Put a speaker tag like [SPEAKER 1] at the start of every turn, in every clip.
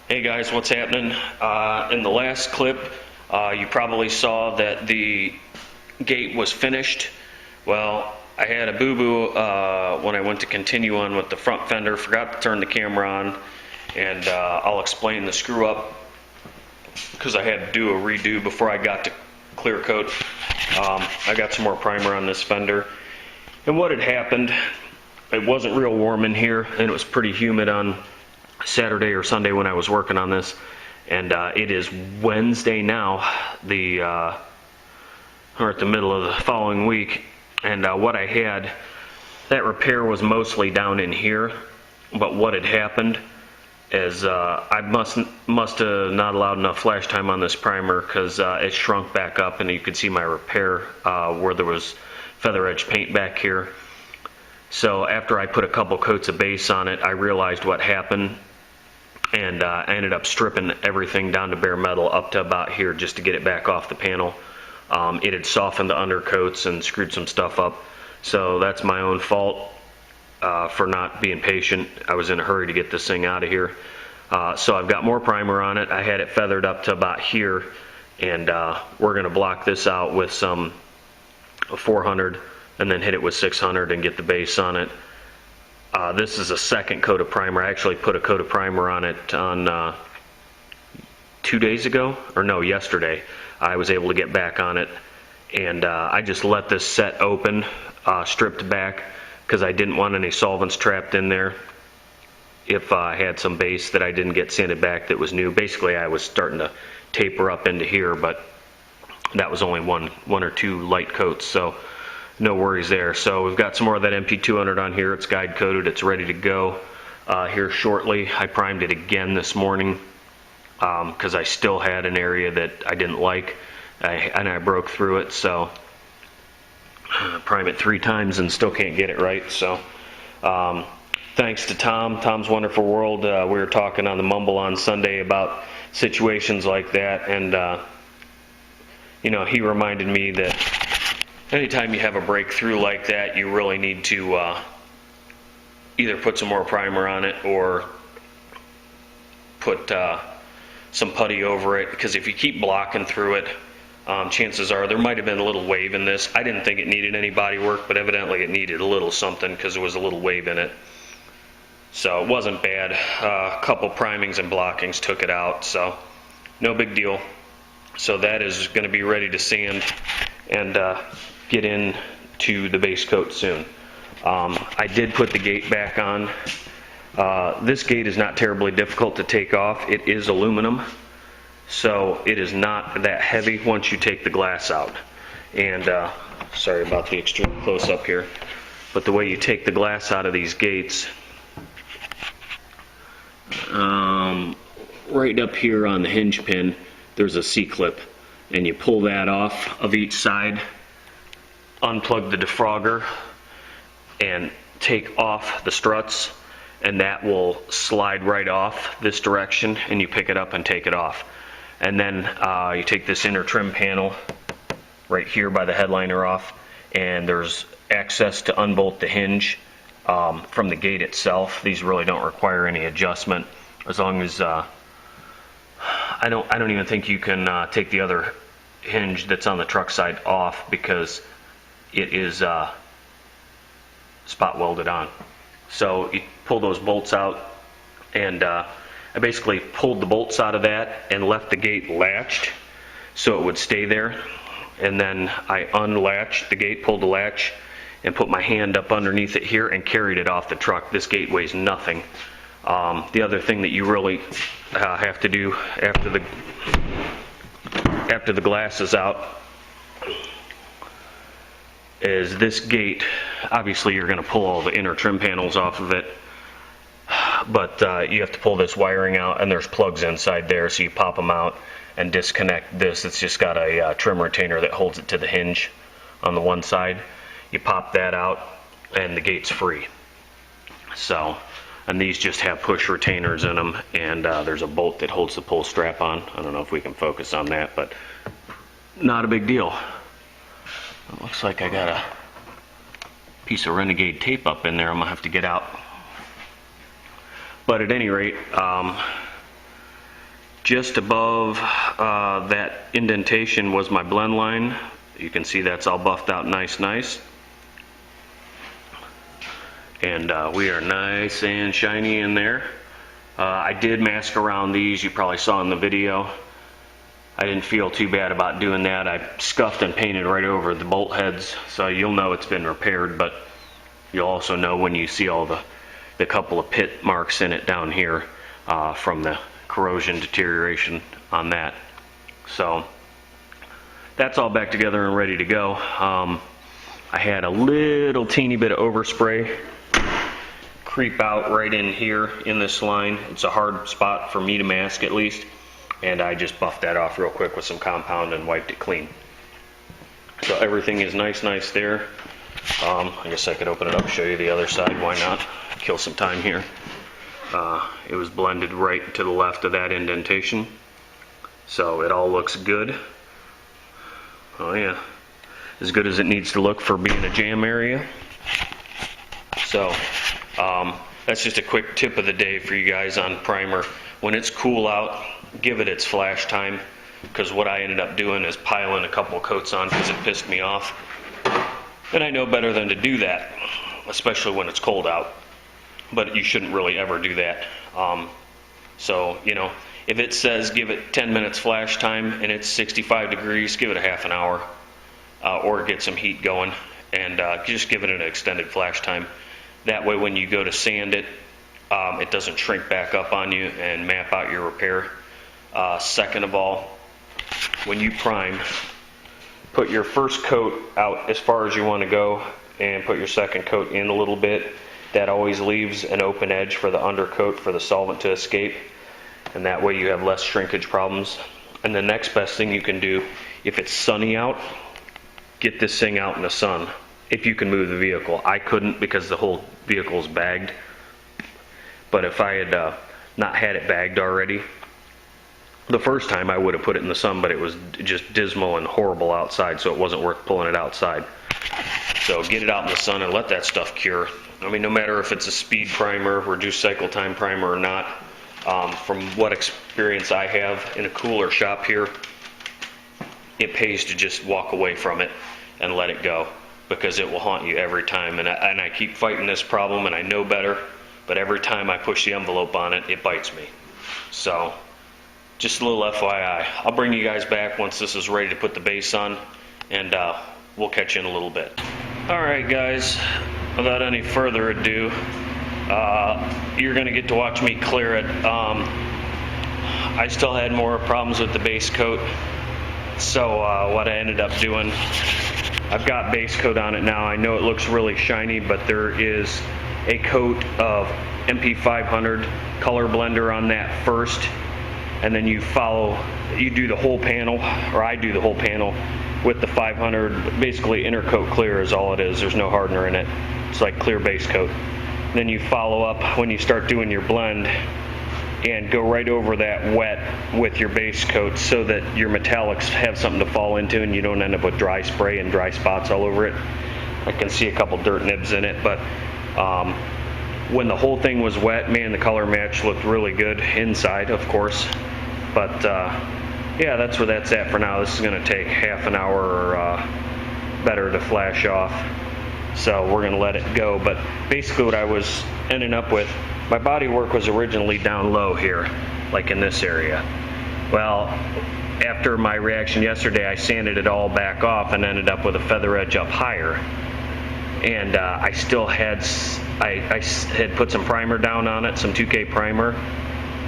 [SPEAKER 1] Hey guys, what's happening? In the last clip, you probably saw that the gate was finished. Well, I had a boo-boo when I went to continue on with the front fender, forgot to turn the camera on, and I'll explain the screw up because I had to do a redo before I got to Clearcoat. I got some more primer on this fender, and what had happened, it wasn't real warm in here, and it was pretty humid on Saturday or Sunday when I was working on this, and it is Wednesday now, we're at the middle of the following week, and what I had, that repair was mostly down in here, but what had happened is I must have not allowed enough flash time on this primer because it shrunk back up, and you could see my repair where there was feather edge paint back here. So after I put a couple coats of base on it, I realized what happened, and I ended up stripping everything down to bare metal up to about here just to get it back off the panel. It had softened the undercoats and screwed some stuff up, so that's my own fault for not being patient. I was in a hurry to get this thing out of here. So I've got more primer on it. I had it feathered up to about here, and we're going to block this out with some 400 and then hit it with 600 and get the base on it. This is a second coat of primer. I actually put a coat of primer on it on 2 days ago, or no, yesterday. I was able to get back on it, and I just let this set open, stripped back, because I didn't want any solvents trapped in there if I had some base that I didn't get sanded back that was new. Basically, I was starting to taper up into here, but that was only one or two light coats, so no worries there. So we've got some more of that MP200 on here. It's guide coated. It's ready to go here shortly. I primed it again this morning because I still had an area that I didn't like, and I broke through it. So prime it 3 times and still can't get it right. So thanks to Tom's Wonderful World. We were talking on the Mumble on Sunday about situations like that, and you know, he reminded me that anytime you have a breakthrough like that, you really need to either put some more primer on it or put some putty over it, because if you keep blocking through it, chances are there might have been a little wave in this. I didn't think it needed any body work, but evidently it needed a little something because there was a little wave in it. So it wasn't bad. A couple primings and blockings took it out, so no big deal. So that is going to be ready to sand and get into the base coat soon. I did put the gate back on. This gate is not terribly difficult to take off. It is aluminum, so it is not that heavy once you take the glass out. And sorry about the extreme close-up here, but the way you take the glass out of these gates, right up here on the hinge pin, there's a C-clip, and you pull that off of each side, unplug the defrogger, and take off the struts, and that will slide right off this direction, and you pick it up and take it off. And then you take this inner trim panel right here by the headliner off, and there's access to unbolt the hinge from the gate itself. These really don't require any adjustment, as long as I don't even think you can take the other hinge that's on the truck side off, because it is spot welded on. So you pull those bolts out, and I basically pulled the bolts out of that and left the gate latched so it would stay there, and then I unlatched the gate, pulled the latch, and put my hand up underneath it here and carried it off the truck. This gate weighs nothing. The other thing that you really have to do after the glass is out is this gate. Obviously you're going to pull all the inner trim panels off of it, but you have to pull this wiring out, and there's plugs inside there, so you pop them out and disconnect this. It's just got a trim retainer that holds it to the hinge on the one side. You pop that out and the gate's free. So, and these just have push retainers in them, and there's a bolt that holds the pull strap on. I don't know if we can focus on that, but not a big deal. It looks like I got a piece of Renegade tape up in there I'm gonna have to get out. But at any rate, just above that indentation was my blend line. You can see that's all buffed out nice. And we are nice and shiny in there. I did mask around these, you probably saw in the video. I didn't feel too bad about doing that. I scuffed and painted right over the bolt heads, so you'll know it's been repaired, but you'll also know when you see all the couple of pit marks in it down here from the corrosion deterioration on that. So that's all back together and ready to go. I had a little teeny bit of overspray creep out right in here in this line. It's a hard spot for me to mask at least, and I just buffed that off real quick with some compound and wiped it clean. So everything is nice there. I guess I could open it up, show you the other side, why not? Kill some time here. It was blended right to the left of that indentation, so it all looks good. Oh yeah, as good as it needs to look for being a jam area. So that's just a quick tip of the day for you guys on primer. When it's cool out, give it its flash time, because what I ended up doing is piling a couple coats on because it pissed me off. And I know better than to do that, especially when it's cold out. But you shouldn't really ever do that. So, you know, if it says give it 10 minutes flash time and it's 65 degrees, give it a half an hour, or get some heat going, and just give it an extended flash time. That way when you go to sand it, it doesn't shrink back up on you and map out your repair. Second of all, when you prime, put your first coat out as far as you want to go and put your second coat in a little bit. That always leaves an open edge for the undercoat for the solvent to escape, and that way you have less shrinkage problems. And the next best thing you can do, if it's sunny out, get this thing out in the sun if you can move the vehicle. I couldn't because the whole vehicle is bagged, but if I had not had it bagged already, the first time I would have put it in the sun, but it was just dismal and horrible outside, so it wasn't worth pulling it outside. So get it out in the sun and let that stuff cure. I mean, no matter if it's a speed primer, reduced cycle time primer or not, from what experience I have in a cooler shop here, it pays to just walk away from it and let it go, because it will haunt you every time. And I keep fighting this problem, and I know better, but every time I push the envelope on it, it bites me. So just a little FYI. I'll bring you guys back once this is ready to put the base on, and we'll catch you in a little bit. Alright guys, without any further ado, you're going to get to watch me clear it. I still had more problems with the base coat, so what I ended up doing, I've got base coat on it now. I know it looks really shiny, but there is a coat of MP500 color blender on that first, and then you do the whole panel, or I do the whole panel with the 500. Basically Intercoat Clear is all it is. There's no hardener in it. It's like clear base coat. Then you follow up when you start doing your blend and go right over that wet with your base coat so that your metallics have something to fall into and you don't end up with dry spray and dry spots all over it. I can see a couple dirt nibs in it, but when the whole thing was wet, man, the color match looked really good inside, of course. But yeah, that's where that's at for now. This is going to take half an hour or better to flash off, so we're going to let it go. But basically what I was ending up with, my bodywork was originally down low here, like in this area. Well, after my reaction yesterday, I sanded it all back off and ended up with a feather edge up higher. And I still had, I had put some primer down on it, some 2K primer,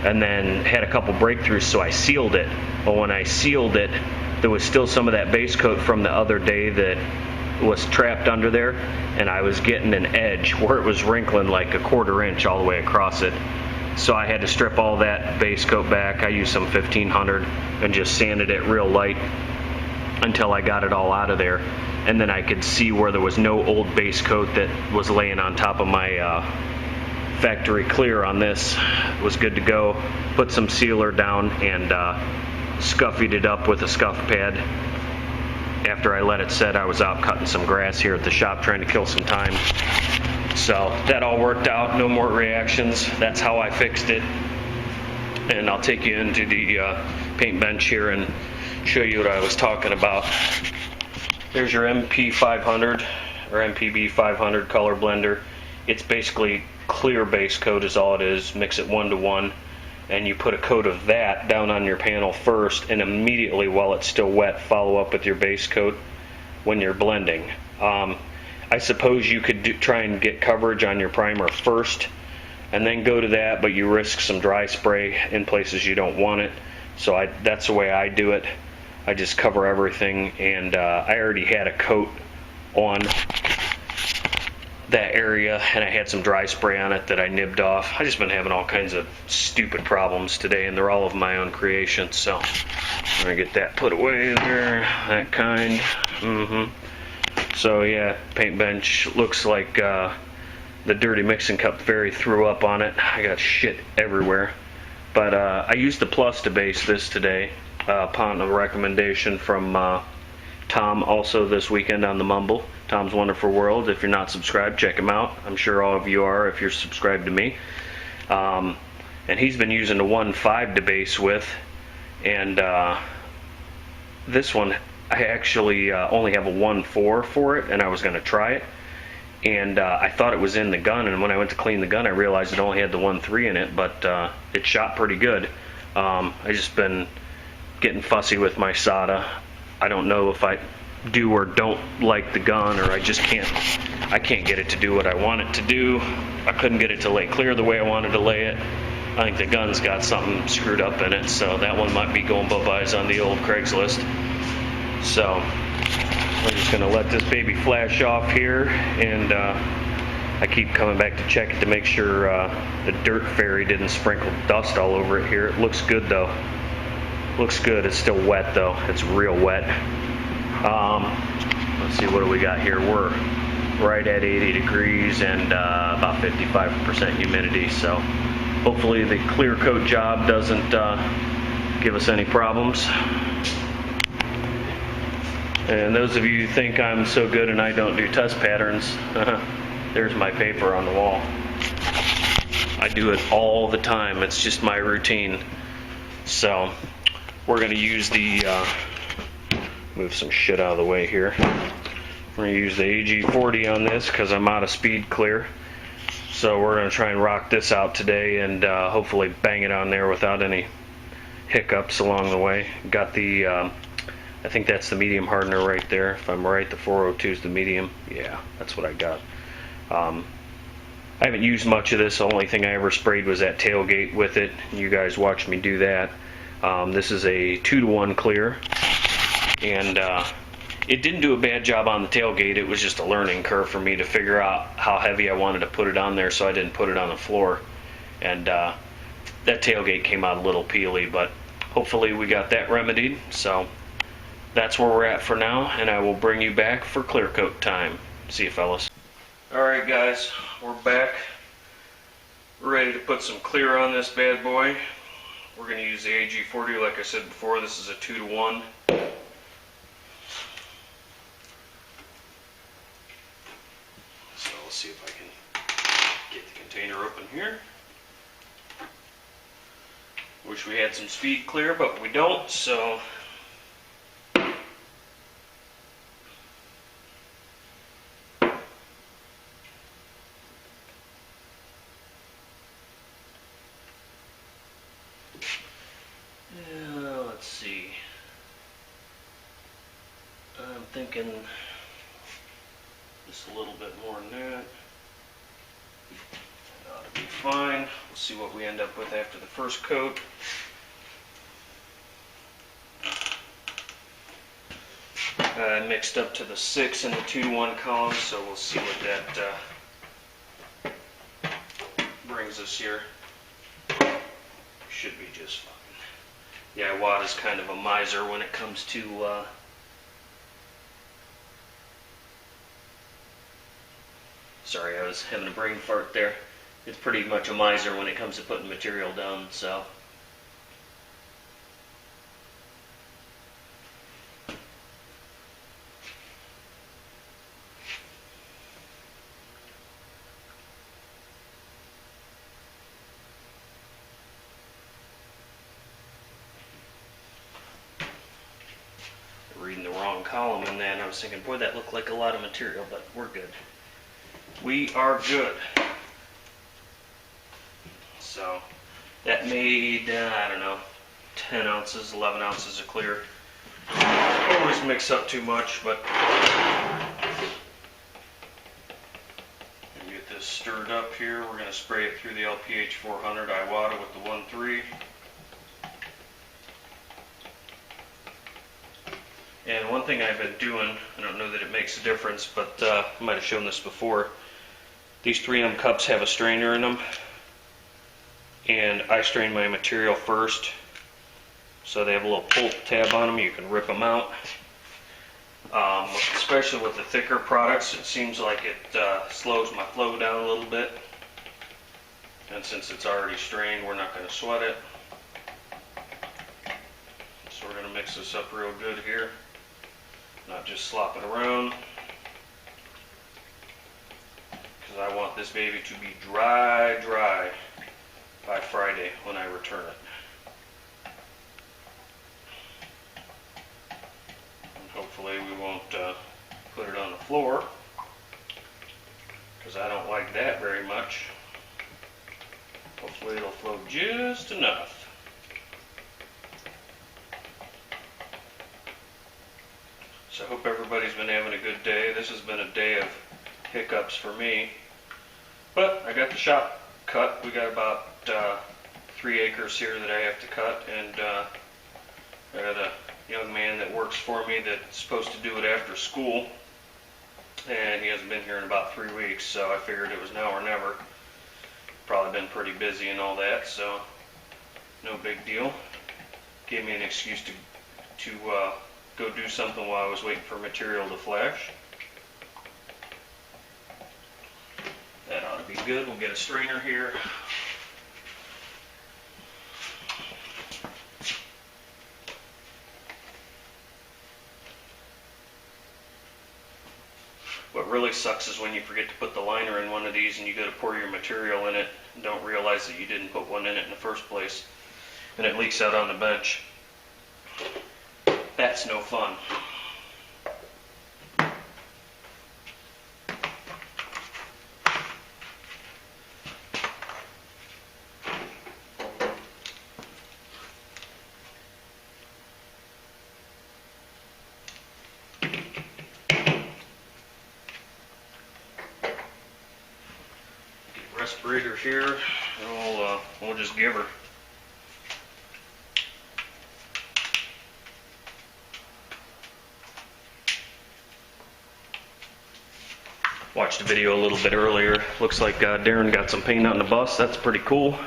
[SPEAKER 1] and then had a couple breakthroughs, so I sealed it. But when I sealed it, there was still some of that base coat from the other day that was trapped under there, and I was getting an edge where it was wrinkling like a 1/4 inch all the way across it. So I had to strip all that base coat back. I used some 1500 and just sanded it real light until I got it all out of there. And then I could see where there was no old base coat that was laying on top of my factory clear on this. It was good to go. Put some sealer down and scuffied it up with a scuff pad. After I let it set, I was out cutting some grass here at the shop trying to kill some time. So that all worked out, no more reactions. That's how I fixed it. and I'll take you into the paint bench here and show you what I was talking about. There's your MP500 or MPB 500 color blender. It's basically clear base coat is all it is. Mix it 1-to-1, and you put a coat of that down on your panel first, and immediately while it's still wet, follow up with your base coat when you're blending. I suppose you could try and get coverage on your primer first and then go to that, but you risk some dry spray in places you don't want it. So that's the way I do it. I just cover everything, and I already had a coat on that area, and I had some dry spray on it that I nibbed off. I just been having all kinds of stupid problems today, and they're all of my own creation. So I'm gonna get that put away there, that kind. So yeah, paint bench looks like the dirty mixing cup fairy threw up on it. I got shit everywhere. But I used the plus to base this today upon a recommendation from Tom, also this weekend on the Mumble, Tom's Wonderful World. If you're not subscribed, check him out. I'm sure all of you are if you're subscribed to me. And he's been using the 1.5 to base with, and this one I actually only have a 1.4 for it, and I was going to try it, and I thought it was in the gun, and when I went to clean the gun I realized it only had the 1.3 in it, but it shot pretty good. I just been getting fussy with my solder. I don't know if I do or don't like the gun, or I can't get it to do what I want it to do. I couldn't get it to lay clear the way I wanted to lay it. I think the gun's got something screwed up in it, so that one might be going bye-byes on the old Craigslist. So I'm just going to let this baby flash off here, and I keep coming back to check it to make sure the dirt fairy didn't sprinkle dust all over it here. It looks good though. Looks good. It's still wet though. It's real wet. Let's see, what do we got here? We're right at 80 degrees and about 55% humidity, so hopefully the clear coat job doesn't give us any problems. And those of you who think I'm so good and I don't do test patterns, there's my paper on the wall. I do it all the time. It's just my routine. So we're going to use the, move some shit out of the way here. We're going to use the AG40 on this because I'm out of speed clear. So we're going to try and rock this out today and hopefully bang it on there without any hiccups along the way. Got the, I think that's the medium hardener right there. If I'm right, the 402 is the medium. Yeah, that's what I got. I haven't used much of this. The only thing I ever sprayed was that tailgate with it. You guys watched me do that. This is a 2-to-1 clear, and it didn't do a bad job on the tailgate. It was just a learning curve for me to figure out how heavy I wanted to put it on there, so I didn't put it on the floor. And that tailgate came out a little peely, but hopefully we got that remedied. So that's where we're at for now, and I will bring you back for clear coat time. See you, fellas. Alright guys, we're back. We're ready to put some clear on this bad boy. We're going to use the AG40 like I said before. This is a 2-to-1. So let's see if I can get the container open here. Wish we had some speed clear, but we don't, so let's see. I'm thinking just a little bit more than that. That ought to be fine. We'll see what we end up with after the first coat. I mixed up to the 6 in the 2-to-1 column, so we'll see what that brings us here. Should be just fine. Yeah, Watt is kind of a miser when it comes to sorry, I was having a brain fart there. It's pretty much a miser when it comes to putting material down, so reading the wrong column in that, and I was thinking, boy, that looked like a lot of material, but we're good. We are good. So that made, I don't know, 10 ounces, 11 ounces of clear. Always mix up too much, but get this stirred up here. We're going to spray it through the LPH 400 Iwata with the 1.3. And one thing I've been doing, I don't know that it makes a difference, but I might have shown this before. These 3M cups have a strainer in them, and I strain my material first. So they have a little pull tab on them. You can rip them out. Especially with the thicker products, it seems like it slows my flow down a little bit. And since it's already strained, we're not going to sweat it. So we're going to mix this up real good here. Not just slop it around. Because I want this baby to be dry by Friday when I return it. Hopefully we won't put it on the floor, because I don't like that very much. Hopefully it'll flow just enough. So I hope everybody's been having a good day. This has been a day of hiccups for me. But I got the shop cut. We got about 3 acres here that I have to cut, and I got a young man that works for me that's supposed to do it after school, and he hasn't been here in about 3 weeks, so I figured it was now or never. Probably been pretty busy and all that, so no big deal. Gave me an excuse to go do something while I was waiting for material to flash. That ought to be good. We'll get a strainer here. What really sucks is when you forget to put the liner in one of these and you go to pour your material in it and don't realize that you didn't put one in it in the first place, and it leaks out on the bench. That's no fun. Respirator here, and we'll just give her. Watched a video a little bit earlier. Looks like Darren got some paint on the bus. That's pretty cool.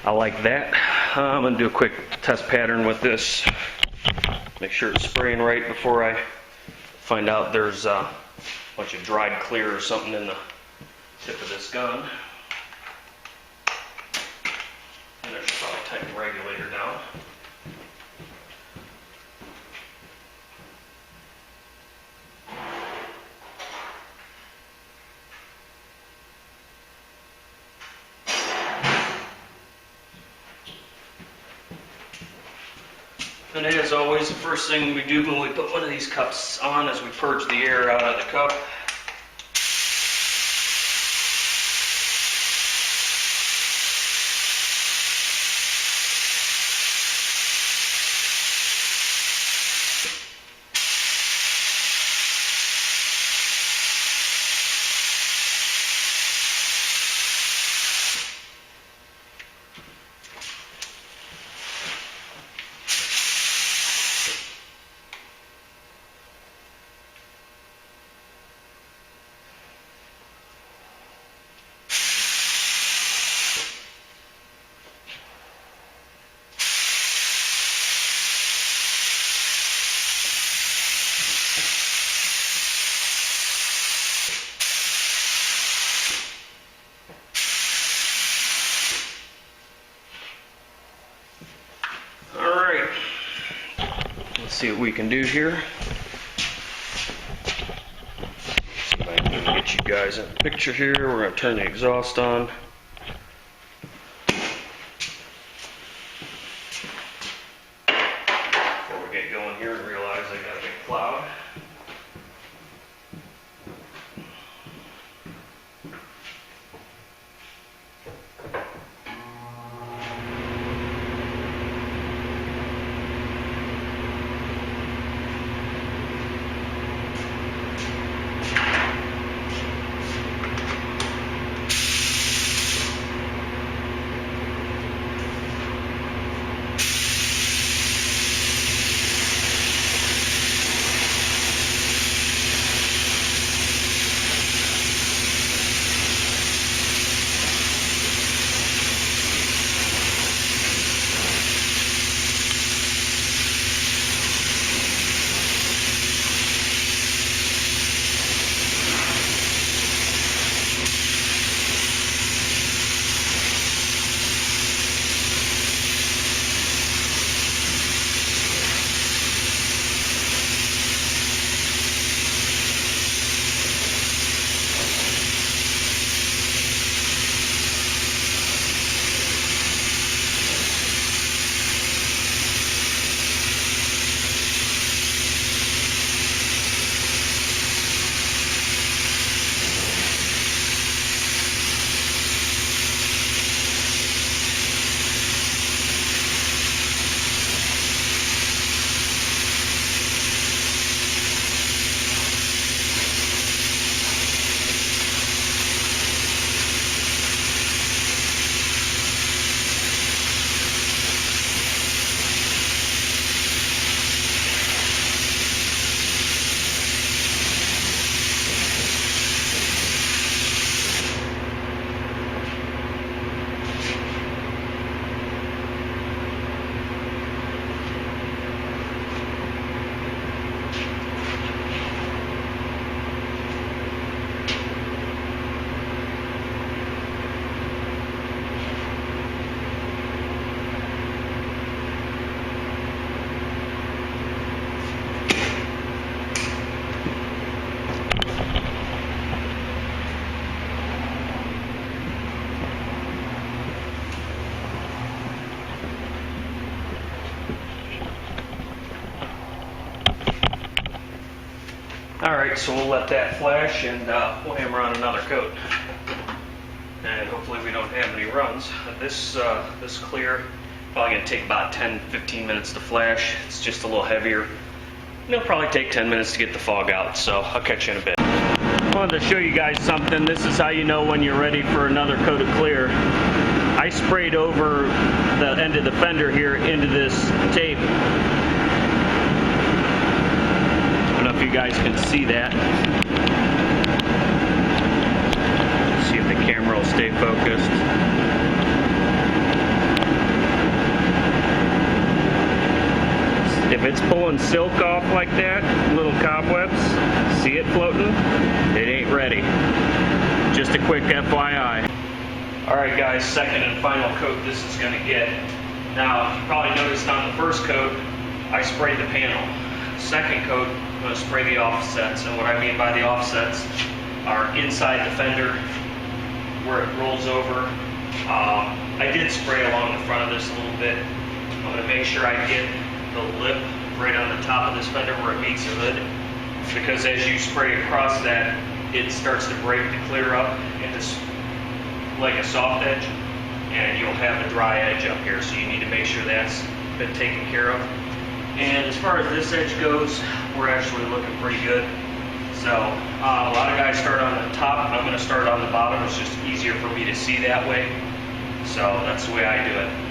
[SPEAKER 1] I like that. I'm going to do a quick test pattern with this. Make sure it's spraying right before I find out there's a bunch of dried clear or something in the tip of this gun. And I should probably tighten the regulator down. And as always, the first thing we do when we put one of these cups on is we purge the air out of the cup. See what we can do here. See if I can get you guys in the picture here. We're going to turn the exhaust on. Before we get go in here and realize I got a big cloud. Alright, so we'll let that flash and we'll hammer on another coat. And hopefully we don't have any runs. This clear, probably going to take about 10-15 minutes to flash. It's just a little heavier. And it'll probably take 10 minutes to get the fog out, so I'll catch you in a bit. I wanted to show you guys something. This is how you know when you're ready for another coat of clear. I sprayed over the end of the fender here into this tape. I don't know if you guys can see that. See if the camera will stay focused. If it's pulling silk off like that, little cobwebs, see it floating? It ain't ready. Just a quick FYI. Alright guys, second and final coat this is going to get. Now, you probably noticed on the first coat, I sprayed the panel. Second coat, I'm going to spray the offsets. And what I mean by the offsets are inside the fender, where it rolls over. I did spray along the front of this a little bit. I'm going to make sure I get the lip right on the top of this fender where it meets the hood, because as you spray across that, it starts to break the clear up into like a soft edge, and you'll have a dry edge up here, so you need to make sure that's been taken care of. And as far as this edge goes, we're actually looking pretty good. So a lot of guys start on the top. I'm going to start on the bottom. It's just easier for me to see that way, so that's the way I do it.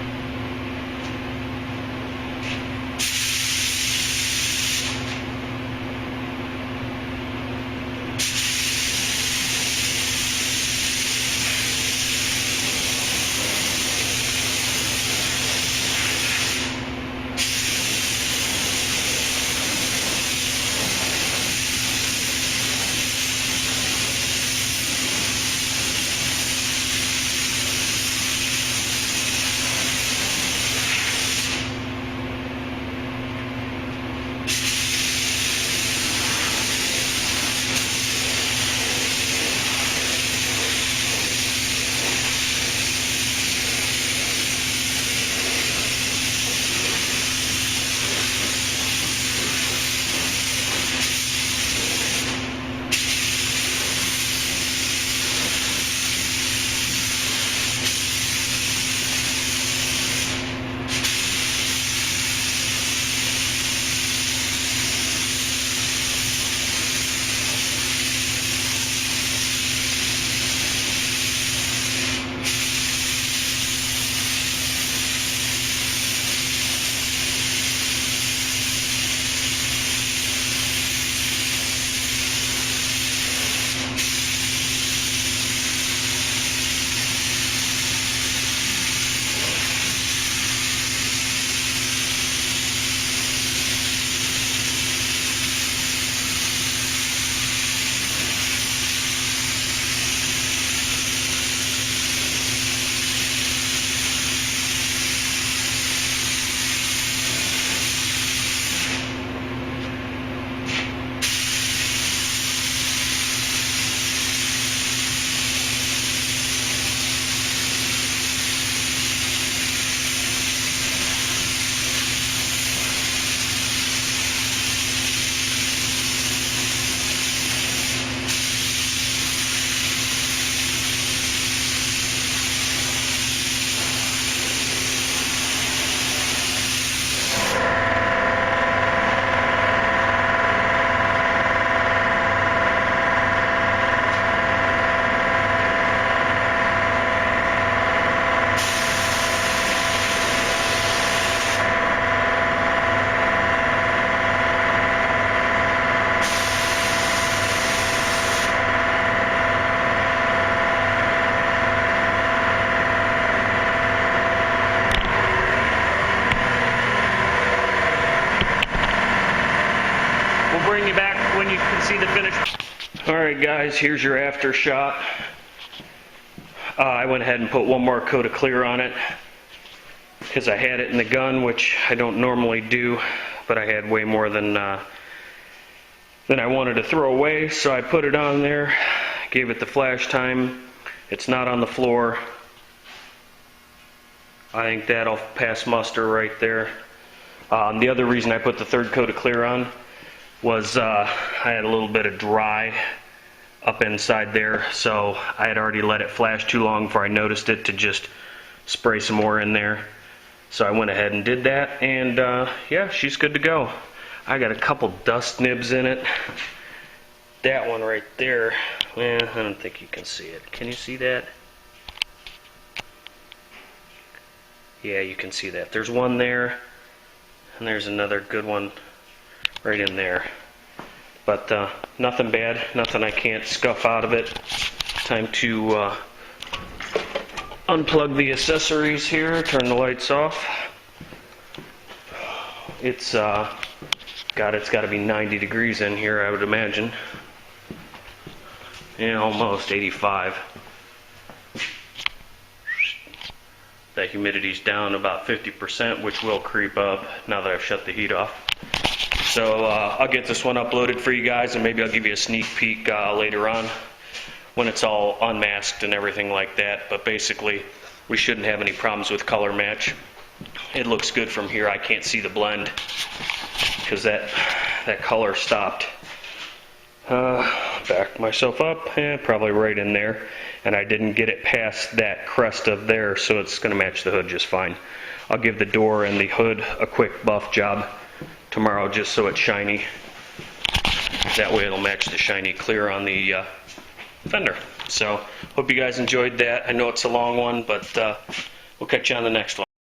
[SPEAKER 1] see the finish. Alright guys, here's your after shot. I went ahead and put one more coat of clear on it because I had it in the gun, which I don't normally do, but I had way more than I wanted to throw away, so I put it on there, gave it the flash time. It's not on the floor. I think that'll pass muster right there. The other reason I put the third coat of clear on was I had a little bit of dry up inside there, so I had already let it flash too long before I noticed it to just spray some more in there. So I went ahead and did that, and yeah, she's good to go. I got a couple dust nibs in it. That one right there, I don't think you can see it. Can you see that? Yeah, you can see that. There's one there, and there's another good one right in there. But nothing bad, nothing I can't scuff out of it. Time to unplug the accessories here, turn the lights off. It's got to be 90 degrees in here, I would imagine. Yeah, almost 85. The humidity's down about 50%, which will creep up now that I've shut the heat off. So I'll get this one uploaded for you guys, and maybe I'll give you a sneak peek later on when it's all unmasked and everything like that. But basically, we shouldn't have any problems with color match. It looks good from here. I can't see the blend because that color stopped. Back myself up, probably right in there. And I didn't get it past that crest of there, so it's going to match the hood just fine. I'll give the door and the hood a quick buff job tomorrow just so it's shiny. That way it'll match the shiny clear on the fender. So, hope you guys enjoyed that. I know it's a long one, but we'll catch you on the next one.